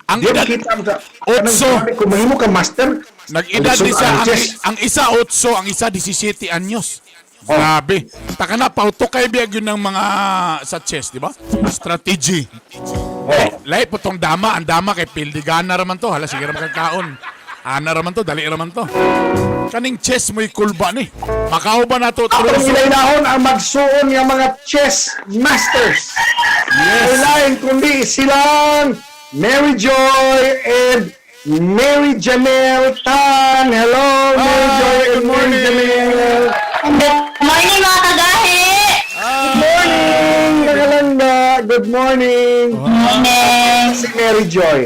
Ang Di edad, makita mo sa... Otso. Kung mahimo ka master, Nag-edad Otso ni siya, ang chess. ang isa 8, ang isa 17 anyos. Grabe. Taka na, pauto kay biyag yun ng mga sa chess, di ba? Strategy. Lahat po tong dama, ang dama kay Pildigana raman to. Hala, sige raman kagkaon. Ana raman to, dali raman to. Kaning chess mo'y kulba ni. Makao ba na to? Atong ilaynahon ang magsuon ng mga chess masters. Yes. Ilain kundi silang Mary Joy and Mary Janelle Tan. Hello, Mary Joy and Mary Janelle. Good morning mga kagahi! Good morning, Kakalanda. Good morning. Morning! Si Mary Joy.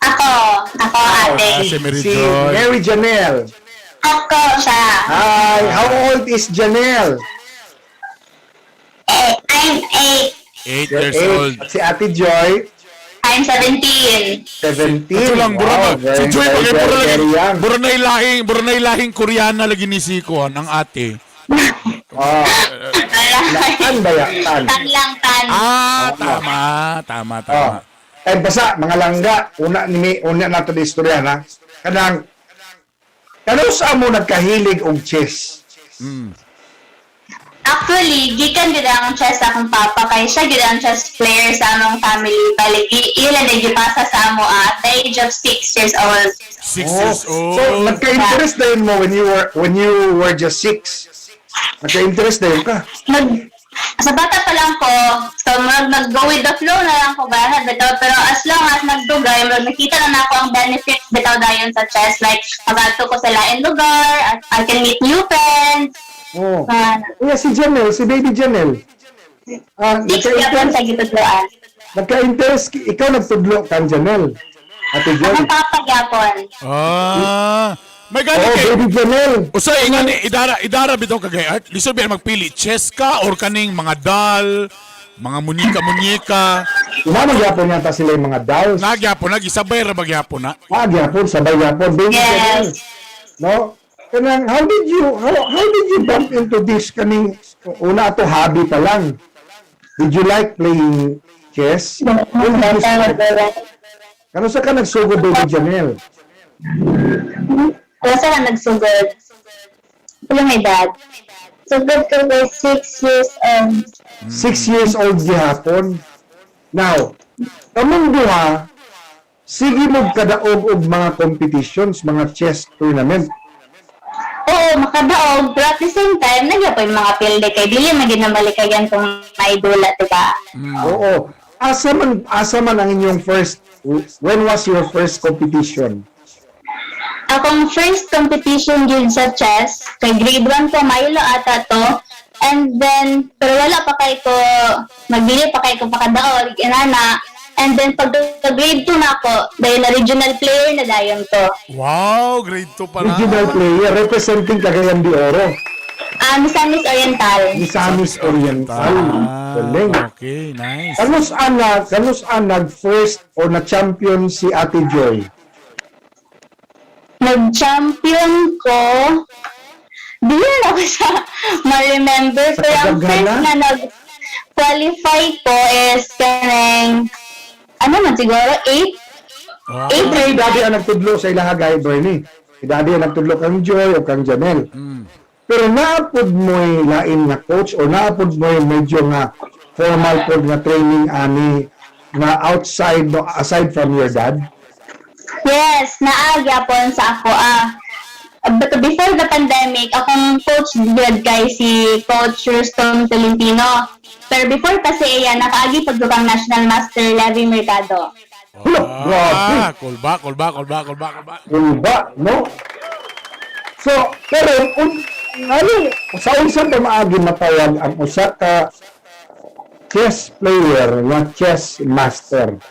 Ako ate. Si Mary Si Joy. Mary Janelle. Ako siya. Hi, how old is Janelle? I'm 8 8. years Eight. old. At si Ate Joy, I'm 17. 17. Ito lang, bura Wow, na. Si Joy, very, bura na very young. bura na ilahing Koreana lagi ni Siko, ang ate. Oh, tan ba yan? Tan. Tan lang tan. Tama. Oh. Ay basa mga langga, una nato di istorya na. Kanang sa mo nagkahilig og chess. Actually, gikan gid ang chess akong papa kay siya gid ang chess player sa among family. Balik ilan na gipasa sa amo at the age of 6 years old. 6 years old. So nagka-interest din mo when you were just 6. Nagka-interest din ka. Sa bata pa lang ko, so mag-go with the flow na lang ko ba, bitaw, pero as long as nagdugay, nakita na ako ang benefits bitaw dayon sa chess, like, magato ko sa lain lugar, I can meet new friends, Oh. Kaya si Janelle, si baby Janelle. Yapon sa gitudloan. Nagka-interest, ikaw nagtudlo kang Janelle. Ate Joy. Ang papa gyapon. May gani Oh, kay baby Janelle. Usay ingani idara bitaw kagay art. Lisod ba magpili chess ka or kaning mga doll, mga munyeka. Inamang yapon yata sila yung mga dolls. Nagyapon nagisabay ra magyapon na. Yapon, sabay yapon. Baby Janelle. Yes. No? Kanang, how did you bump into this kaning una ato hobby pa lang? Did you like playing chess? Kano sa ka nagsugod baby Janelle? Kaya sa nagsugod. Ilang edad? Sugod ko by 6 years old. 6 years old gihapon. Now, kamong duha, sige mo kadaog og mga competitions, mga chess tournament. Oo, makadaog. Pero at the same time, nagya po yung mga pilde kay Dili maging namalikayan kung naidula, diba? Oo. Asa man ang inyong when was your first competition? Akong first competition yun sa chess, kay grade 1 ko, Milo ata to. And then, pero wala pa kay ko, magbili pa kay ko pakadaog, inana. And then, pag grade 2 na ako, dahil na regional player na dayon to. Wow, grade 2 pa na. Regional player representing Cagayan de Oro. Misamis Oriental. Misamis Oriental. Galing. Okay, nice. Kanos nag-first o na-champion si Ate Joy? Nag-champion ko, di yun ako siya ma-remember. Sa Pero ang kadaghanan? first na nag-qualify ko is kaneng, ano man siguro, 8? Kay Daddy ang nagtudlo sa ilaha gay Bernie. Si Daddy ang nagtudlo kang Joy o kang Janelle. Pero naapod mo'y lain nga coach o naapod mo'y medyo nga formal pod nga training ani nga outside no, aside from your dad? Yes, naagya po sa ako. But before the pandemic, akong coach good kay si Coach Ruston Tolentino. Pero before kasi iya, nakaagi pagdukang National Master Levy Mercado. Grabe. Kulba. Kulba, no? So, pero sa unsa pa maagi matawag ang usa ka chess player nga chess master?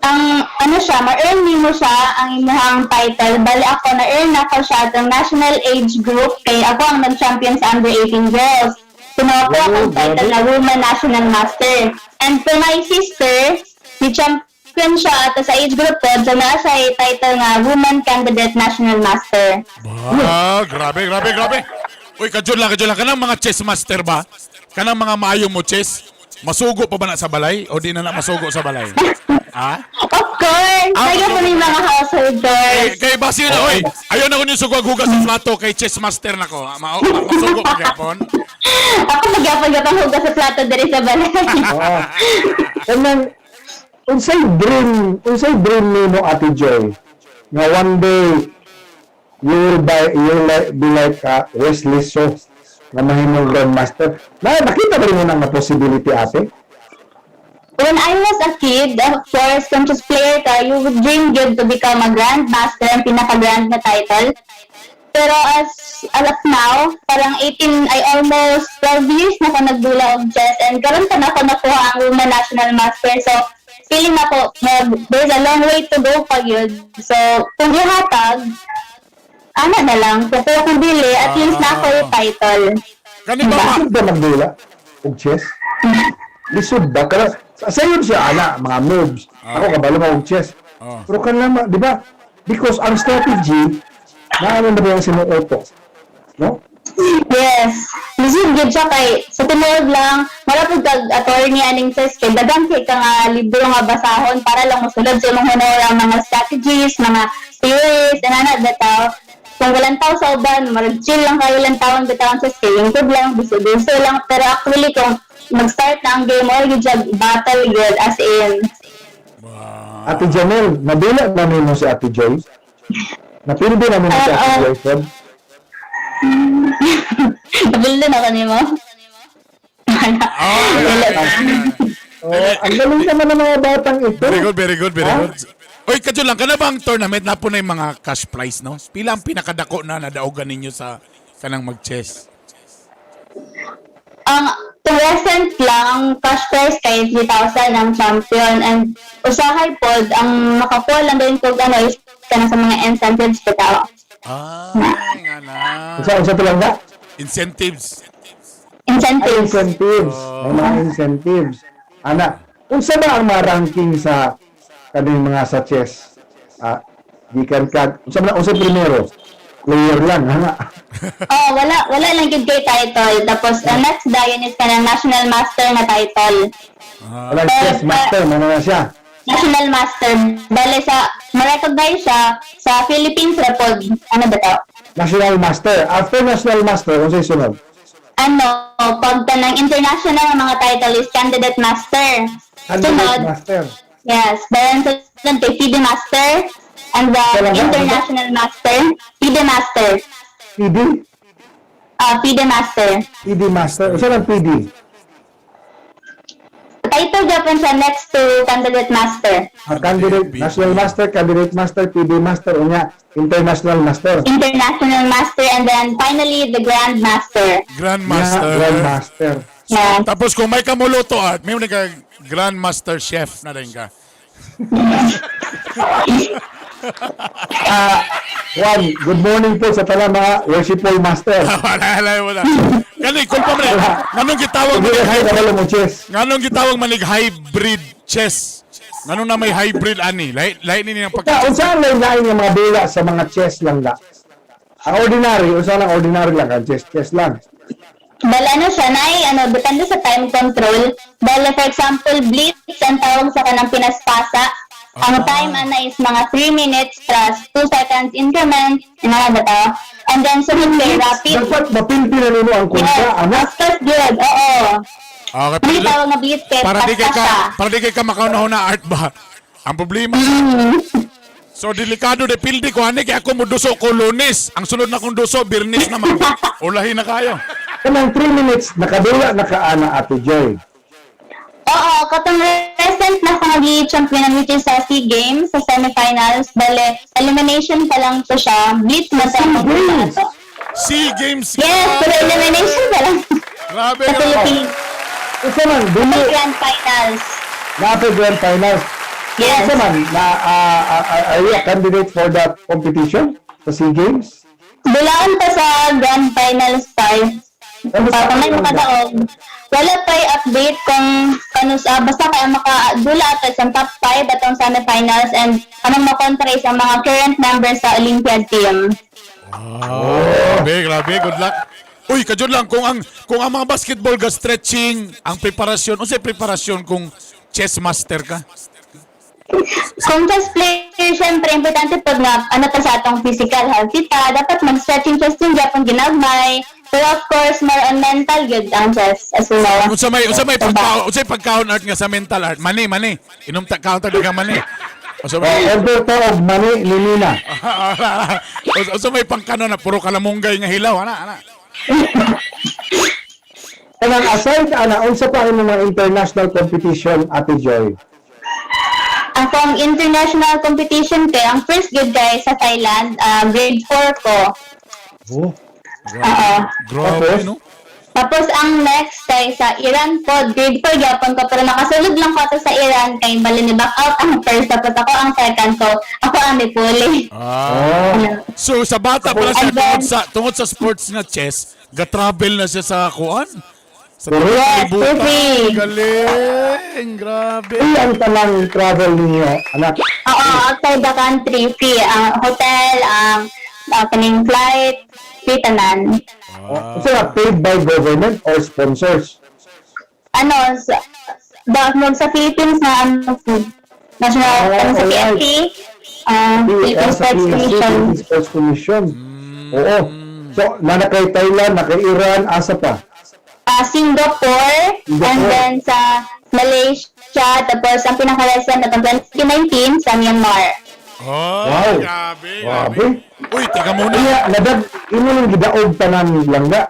Ang ano siya, ma-earn mo siya ang imong title. Bali ako, na-earn ako siya ng national age group kay ako ang nag-champion sa under 18 girls. Pinuha ko ang title na Woman National Master. And for my sister, ni-champion siya at sa age group ko, dyan na siya title nga Woman Candidate National Master. Grabe. Uy, kadyon lang. Kanang mga chess master ba? Kanang mga maayo mo chess? Masugo pa ba na sa balay? O di na masugo sa balay? Ha? Of course! Kaya po yung mga household chores. Kay Basil, oy, ayaw na ko yung sugag-hugas sa plato kay chess master na ko. Masugo pa gyapon. Ako magyapag-yapang hugas sa plato diri sa balay. Oo. Kanang, unsay dream nimo Ate Joy, nga one day, you'll be like Wesley So, na mahimong grandmaster. Nakita ba rin mo nga possibility, ate? When I was a kid, of course, kung just player ka, you would dream good to become a grandmaster, ang pinaka-grand na title. Pero as of now, parang 18, ay almost 12 years na ako nagdula of chess and karon pa na ako nakuha ang Women National Master. So, feeling ako, there's a long way to go pa yun. So, kung ihatag, ano na lang, kung kung dili, at least na ako yung title. Kanina ba? Lisod ba magdula? Og chess? Lisod ba? Sayon siya, mga moves. Ako kabalo mo og chess. Pero kanama, di ba? Because ang strategy, naano na ba yung sinuoto? No? Yes. Lisod good siya kay, sa tinuod lang, marapod kag-attorney aning chess, kay dagang kay ka nga libro nga basahon para lang masulod sa mga honor mga strategies, mga theories, and ano, bitaw. Kung walang tao sa uban, mag-chill lang kayo lang taon bitawan sa scaling good lang, biso-biso lang. Pero actually, kung mag-start na ang game, or you just battle good, as in. Ate Janelle, nabila namin mo si Ate Joy? Napili din namin mo si Ate Joy, Fred? Nabildo na kanimo. Ang galing naman ng mga batang ito. Very good. Oy, kadyo lang, kana bang tournament na po na yung mga cash prize, no? Pila ang pinakadako na nadaogan ninyo sa kanang mag-chess? To recent lang, ang cash prize kay 3,000 ang champion and usahay pod, ang makakuha lang din kung ano is kana sa mga incentives pa tao. Nga na. Sa lang ba? Incentives. Incentives. May mga incentives. Ana, unsa ba ang mga ranking sa kaning mga sa chess? Gikan ka, unsa primero? Player lang, nga. Wala lang yung kay title. Tapos, next dayon is kanang National Master na title. Wala chess master, ano na siya? National Master. Bale ma-recognize siya sa Philippines Repod. Ano ba to? National Master. After National Master, unsa sunod? Pag ng international ang mga title is Candidate Master. Candidate Master. Yes. Then, sunod kay FIDE Master. And the International Master. FIDE Master. PD? FIDE Master. PD Master. Unsa lang PD? Title Japan siya next to Candidate Master. Candidate, National Master, Candidate Master, PD Master, unya, International Master. International Master, and then finally the Grand Master. Grandmaster. Grandmaster. Yeah. Tapos kung may kamuluto at may mga Grandmaster Chef na rin ka. Good morning po sa talang mga worshipful master. Wala. Kani, kung pa man, nganong gitawag Nganong gitawag manig hybrid chess? Nganong na may hybrid ani? Lain ni ng pagka. Unsa ang lain nga mga dula sa mga chess lang da? Ang ordinary, unsa lang ordinary lang ang chess lang. Bala siya, depende sa time control. Bala, for example, blitz ang tawag sa kanang pinaspasa. Ang time is mga 3 minutes plus 2 seconds increment. Ba to? And then, sunod kay rapid. Dapat mapilpi na nino ang kontra, Yes, anak. fast good. Oo. Okay, May tawag na blitz kay para pasta di kay ka makaunahon na art ba? Ang problema. So delikado de pildi ko ani kay ako muduso ko Lunes. Ang sunod na kong duso Birnis naman. Ulahi na kayo. Kanang 3 minutes nakadula nakaana Ate Joy. Oo, katong recent na champion which is sa SEA Games, sa semifinals. Bale, elimination pa lang to siya. Blitz na sa mga to. SEA Games. Yes, pero elimination pa lang. Grabe Sa ka. Philippines. Unsa man May dili grand finals. na Grand Finals. Yes. Unsa man are you a candidate for that competition sa SEA Games? Dulaan pa sa grand finals 5. Papamay mo kadaog. Wala pa'y update kung basta kaya makadula at sa top 5 atong semifinals and anong makontra sa mga current members sa Olympiad team. Grabe. Good luck. Uy, kadyon lang kung ang mga basketball ga stretching, ang preparasyon, unsay preparasyon kung chess master ka? Kung chess player, syempre, importante pag nga, ano pa sa atong physical healthy ta, dapat mag-stretching chess din, Japon ginagmay. Pero of course, more on mental good ang chess. As you know. Unsay pagkaon art nga sa mental art? Mani. Inom ta counter ka mani. Usa may Order to of money, limina. usa may pangkano na puro kalamunggay nga hilaw ana. Kanang aside, unsa pa ang mga international competition, Ate Joy? Akong international competition kay ang first good guy sa Thailand, grade 4 ko. Oh. Oo. Grabe, no? Tapos ang next kay sa Iran po, grade 4 gyapon ko, pero nakasulod lang ko to sa Iran kay bali ni back out ang first, tapos ako ang second, so ako ang nipuli. So sa bata pala siya And then- tungod sa sports nga chess, ga-travel na siya sa kuan. Sa Yes, kalibutan. perfect. Galing, grabe. Ang tanang travel ninyo, anak. Oo, outside the country, free. Ang hotel, ang kaning flight, free tanan. Kasi paid by government or sponsors? Ano, sa Philippines na ano, national, sa alright. PFP, Philippine Sa Sports Commission. Philippine Sports Commission. Oo. So, na kay Thailand, na kay Iran, asa pa? Singapore, and then sa Malaysia, tapos ang pinaka-recent na 2019 sa Myanmar. Oh, Wow. grabe. Uy, teka muna. Kaya, ino nang gidaog tanan langga.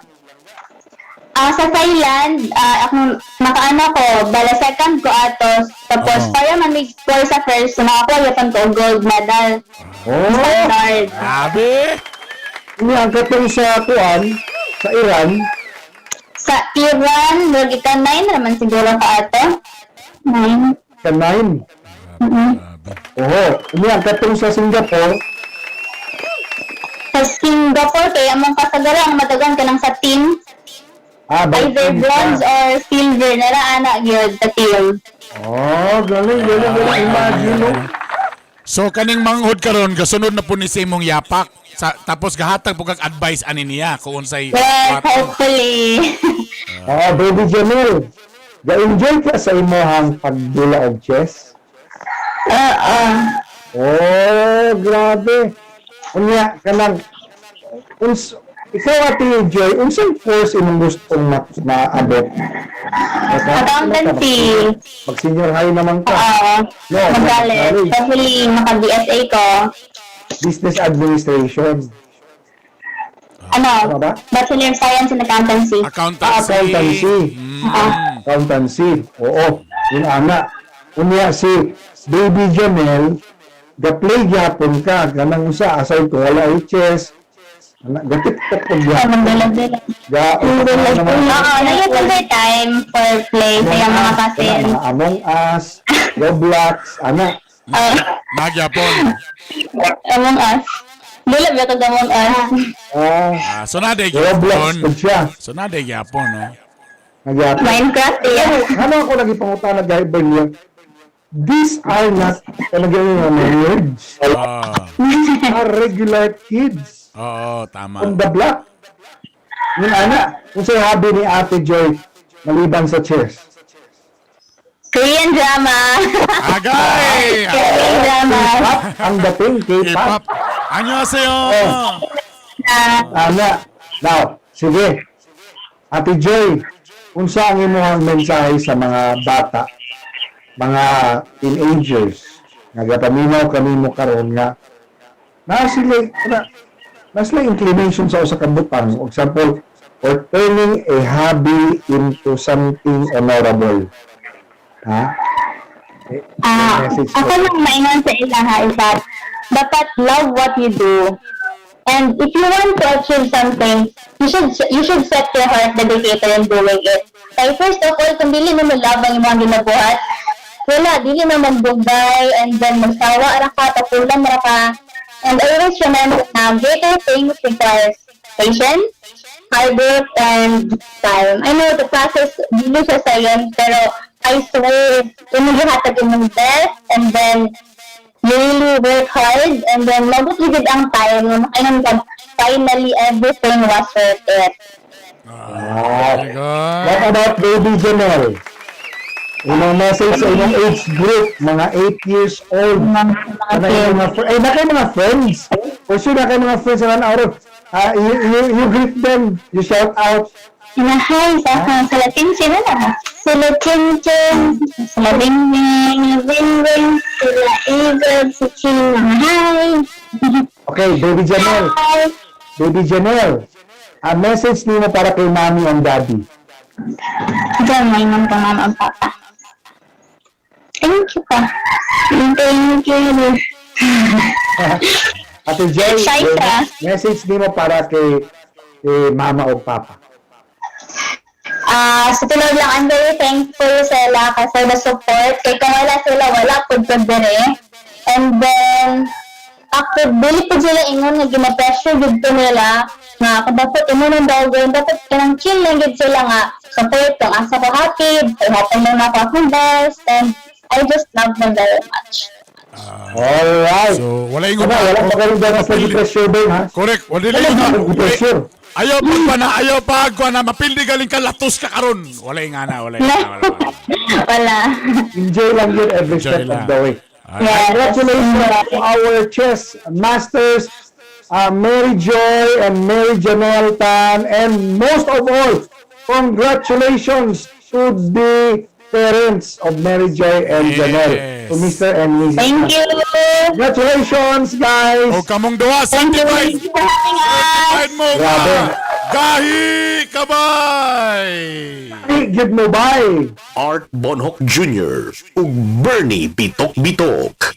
Sa Thailand, ako nakaano ko, bala second ko atos, tapos para man-score sa first, nakakuha yapan ko gold medal. Oh, Standard. Grabe. ang katong sa kuan, sa Iran, Sa Iran, ika 9 naman siguro ka ato. 9. sa 9. Oo. Ang katong sa Singapore, Sa Singapore, kaya mong kasagara ang matagan ka lang sa team. Either bronze or silver, nara anak yun sa team. Oh, galing. Imagine, no? So kaning manghod karon gasunod na po ni sa imong yapak. Tapos gahatag po kag advice ani niya kung unsay Yes, hopefully. Baby Janelle, ga-enjoy ka sa imohang pagdula og chess? Oh, grabe. Unya, kanang, ikaw Ate Joy, unsang course imong gustong ma-abot? Accountancy. Mag-senior high naman ka. No, Magalit. college. Hopefully, maka-BSA ko. Business Administration. Ano? ba? Bachelor of Science in Accountancy. Accountancy. Accountancy. Oo. Yun ana. Unya si Baby Janelle, ga-play gyapon ka. Ganang usa, aside ko wala ay chess. Ga-tiktok ko gyapon. Magalit. Ga-utak naman. Oo, nag-ipon by time for play sa yung mga cousins. Mga Among Us, Roblox, ana. Magyapon. Among Us. Dula ba ito Among Us? So na day Roblox gyapon. ko siya. So na day gyapon, no. Nagyapon. Minecraft eh. Ano ako nagipangutana driver niya? These are not talaga yung nerds. Are regular kids Oo, tama. on the block. Yung ana, kung sa'yo hobby ni Ate Joy, maliban sa chess. Korean drama. Agay! Korean drama. K-pop, ang dating K-pop. K-pop. Annyeonghaseyo. Ana, now, sige. Ate Joy, kung saan ang mensahe sa mga bata, mga teenagers, nagapaminaw kanimo karon nga na sila inclination sa usa ka butang, for example, or turning a hobby into something honorable. Ha? Message Ako ko. lang maingon sa ilang is that dapat love what you do. And if you want to achieve something, you should set your heart dedicated in doing it. Kaya first of all, kung dili mo love ang imong ginabuhat, wala, dili mo magbugay, and then magsawa ra ka, tapulan ra ka. And always remember na greater things requires patience, hard work, and time. I know the process, dili siya science, pero I swear, inuhatag imong best, and then you really work hard, and then mabutigid ang time, ayun ka, finally everything was worth it. Very good. What about baby Janelle? Ilang message sa inyong age group, mga 8 years old. Na kayo mga friends. For sure, na kayo mga friends na araw. You greet them, you shout out. Hi, sa Latin sila na. Sila Chin-Chin, sila Ding-Ding, Wing-Wing, sila Igor, si Ching, hi. Okay, baby Janelle. Hi. Baby Janelle, a message niyo para kay mommy and daddy. Diyan, may nang mama ang papa. Thank you pa. Thank you. Ate Jay, Shy ka. message niyo para kay mama o papa. Sa tulad lang, I'm very thankful sila for the support. Kaya kung wala sila, wala po po dire. And then, ako, dili po sila ingon nga gina-pressure dito nila nga ako dapat ingon ang dawgon, dapat kanang chill lang gid sila nga support kung asa ko happy, happy mo na ako akong best, and I just love them very much. Alright. So, wala yung Wala pa kayo dyan sa pressure din, ha? Correct. Wala Wala yung pa pressure. Ayaw pag na mapildi galing ka latos ka karon. Wala yung wala. Wala. Enjoy lang yun every Enjoy step lang. of the way. Yeah, Congratulations to our chess masters, Mary Joy and Mary Janelle Tan, and most of all, congratulations to the parents of Mary Joy and Janelle, to Mr. and Mrs. Thank you. Congratulations, guys! O kamong duwa, Thank you certified. for having us. Certified mo Grabe. Gahi kabay! Give mo bye! Art Bonhoc Jr. ug Bernie Bitok Bitok.